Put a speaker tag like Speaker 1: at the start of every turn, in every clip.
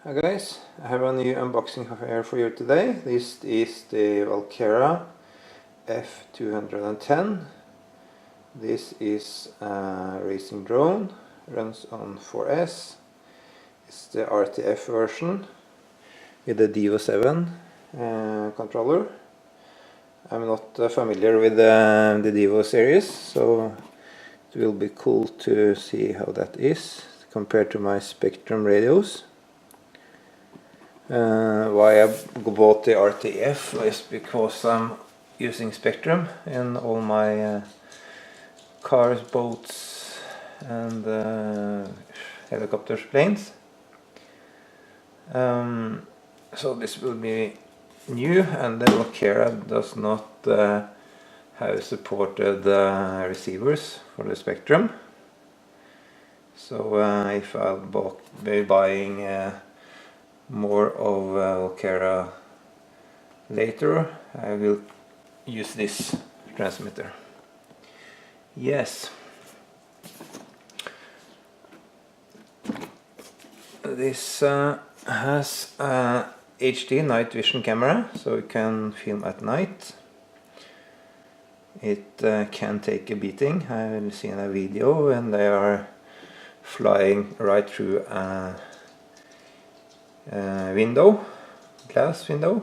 Speaker 1: Hi guys, I have a new unboxing here for you today. This is the Walkera F210. This is a racing drone, runs on 4S. It's the RTF version with the DO7 controller. I'm not familiar with the DO series, so it will be cool to see how that is compared to my Spectrum radios. Why I bought the RTF is because I'm using Spectrum in all my cars, boats and helicopters, planes. So this will be new, and the Walkera does not have supported receivers for the Spectrum. So if I'll be buying more of Walkera later, I will use this transmitter. Yes, this has a HD night vision camera, so you can film at night. It can take a beating. I've seen a video when they are flying right through a glass window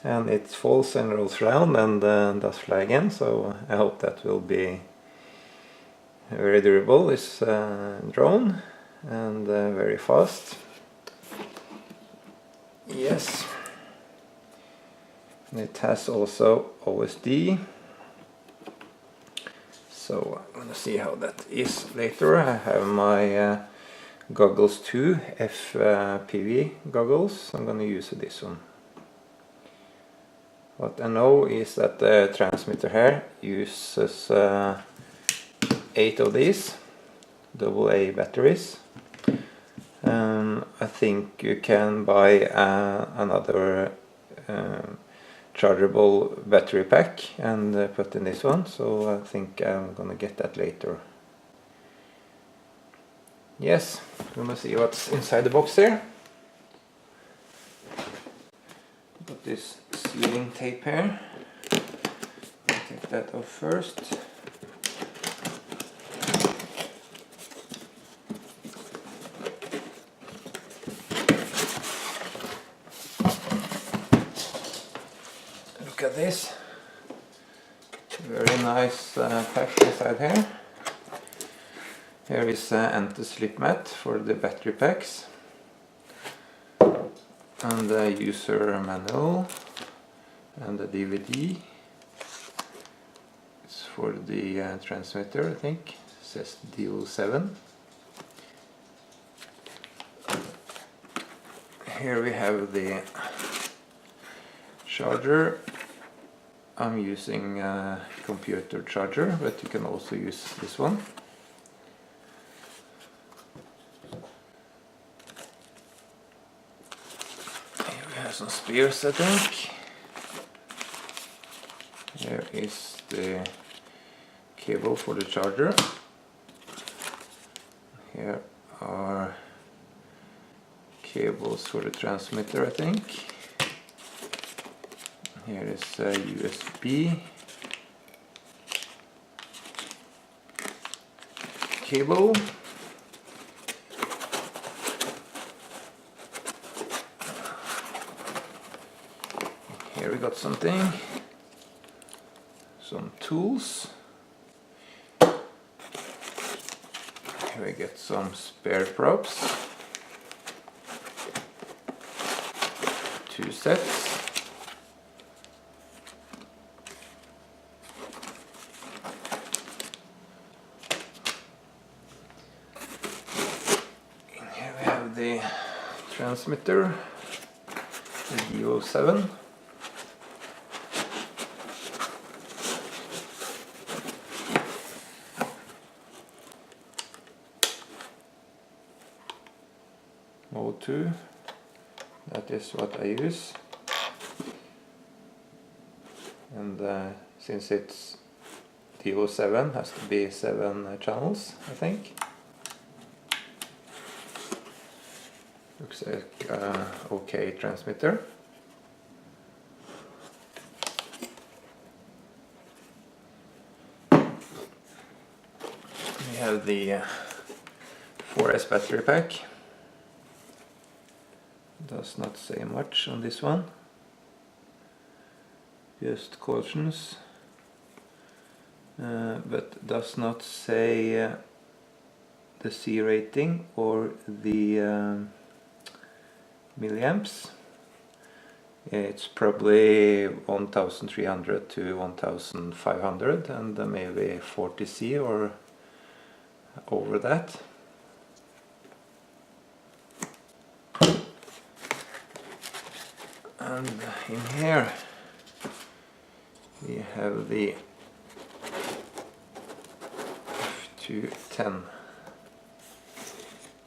Speaker 1: and it falls and rolls around and does fly again, so I hope that will be very durable, this drone, and very fast. Yes, it has also OSD, so I'm gonna see how that is later. I have my goggles too, FPV goggles. I'm gonna use this one. What I know is that the transmitter here uses 8 of these AA batteries. I think you can buy another chargeable battery pack and put in this one, so I think I'm gonna get that later. Yes, we're gonna see what's inside the box here. Got this sealing tape here. I'll take that off first. Look at this. Very nice pack inside here. Here is an anti-slip mat for the battery packs, and the user manual, and the DVD. It's for the transmitter, I think. It says DO7. Here we have the charger. I'm using a computer charger, but you can also use this one. Some spears, I think. Here is the cable for the charger. Here are cables for the transmitter, I think. Here is a USB cable. Here we got some tools. Here we get some spare props. 2 sets. And here we have the transmitter, the DO7. Mode 2, that is what I use, and since it's DO7, has to be 7 channels, I think. Looks like a okay transmitter. We have the 4S battery pack. Does not say much on this one. Just cautions. But does not say the C rating or the milliamps. It's probably 1300 to 1500 and maybe 40 C or over that. And in here we have the F210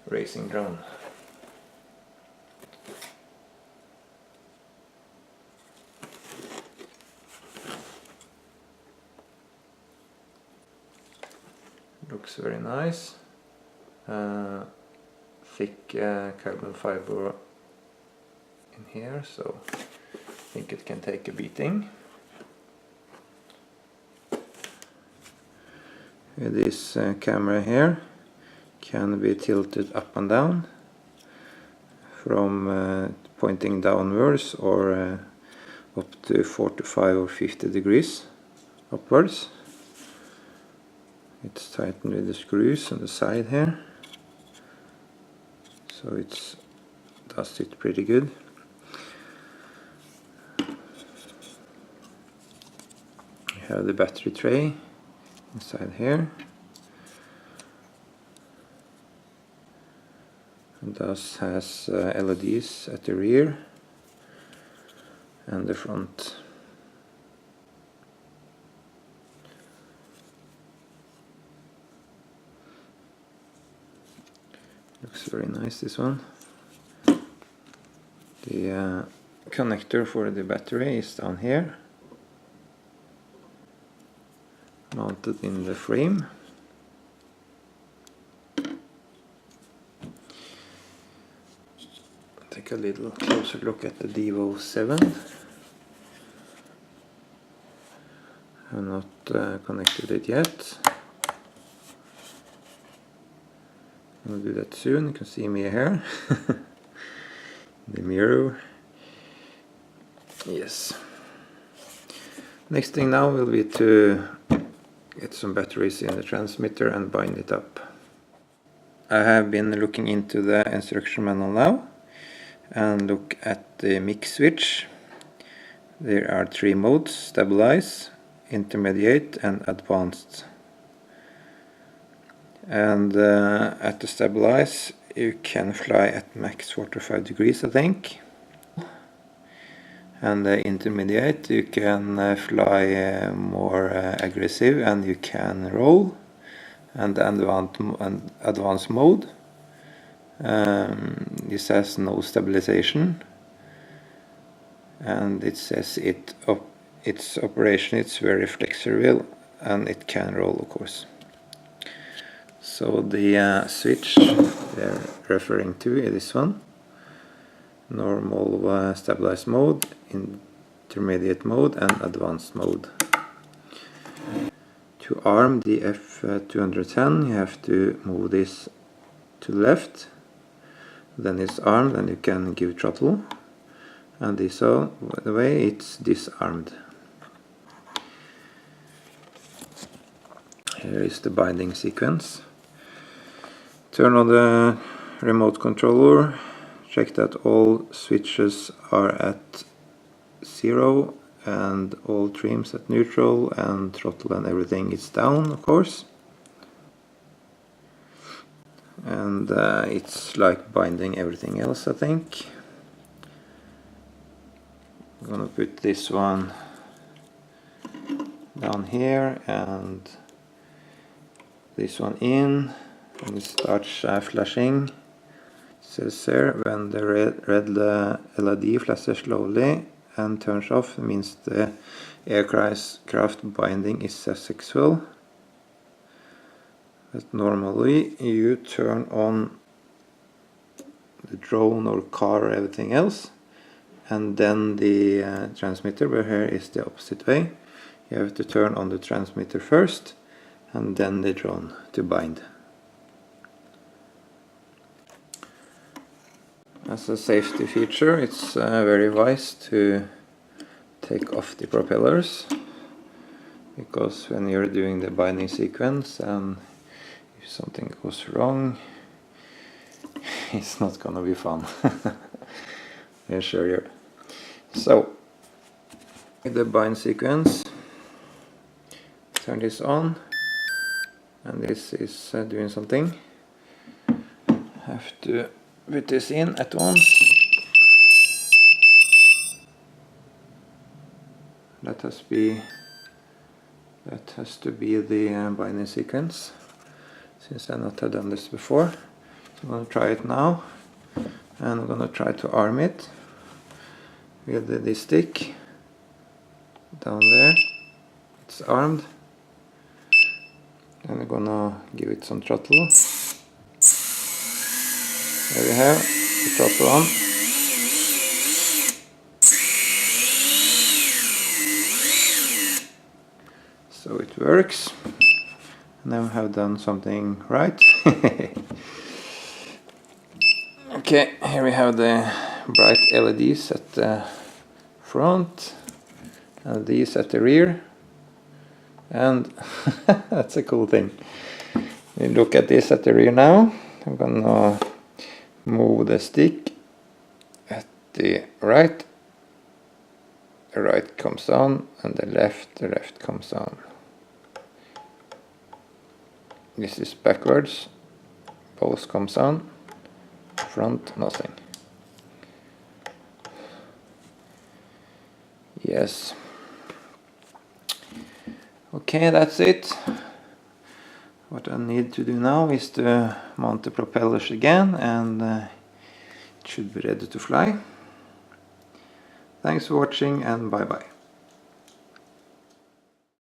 Speaker 1: racing drone. Looks very nice. Thick carbon fiber in here, so I think it can take a beating. This camera here can be tilted up and down from pointing downwards or up to 45 or 50 degrees upwards. It's tightened with the screws on the side here, so it does it pretty good. We have the battery tray inside here. It has LEDs at the rear and the front. Looks very nice, this one. The connector for the battery is down here, mounted in the frame. Take a little closer look at the Devo 7. I have not connected it yet. I'll do that soon. You can see me here. The mirror. Yes. Next thing now will be to get some batteries in the transmitter and bind it up. I have been looking into the instruction manual now and look at the mix switch. There are 3 modes: stabilize, intermediate and advanced. And at the stabilize you can fly at max 45 degrees, I think. And the intermediate you can fly more aggressive and you can roll. And the advanced mode, this has no stabilization, and it says its operation is very flexible and it can roll, of course. So the switch they're referring to is this one: normal stabilized mode, intermediate mode and advanced mode. To arm the F210 you have to move this to the left, then it's armed and you can give throttle, and this way it's disarmed. Here is the binding sequence. Turn on the remote controller, check that all switches are at 0 and all trims at neutral, and throttle and everything is down, of course. And it's like binding everything else, I think. I'm gonna put this one down here and this one in, and it starts flashing. It says there, when the red LED flashes slowly and turns off, means the aircraft binding is successful. But normally you turn on the drone or car or everything else. And then the transmitter, where here is the opposite way. You have to turn on the transmitter first and then the drone to bind. As a safety feature, it's very wise to take off the propellers, because when you're doing the binding sequence and if something goes wrong, it's not gonna be fun. I assure you. So, the bind sequence, turn this on, and this is doing something. Have to put this in at once. That has to be the binding sequence, since I not have done this before. So I'm going to try it now, and I'm going to try to arm it with this stick down there. It's armed, and I'm going to give it some throttle. There we have the throttle on. So it works. Now I have done something right. Okay, here we have the bright LEDs at the front and these at the rear. And that's a cool thing. You look at this at the rear now. I'm gonna move the stick at the right. The right comes on, and the left comes on. This is backwards. Both comes on. Front, nothing. Yes. Okay, that's it. What I need to do now is to mount the propellers again, and it should be ready to fly. Thanks for watching, and bye bye.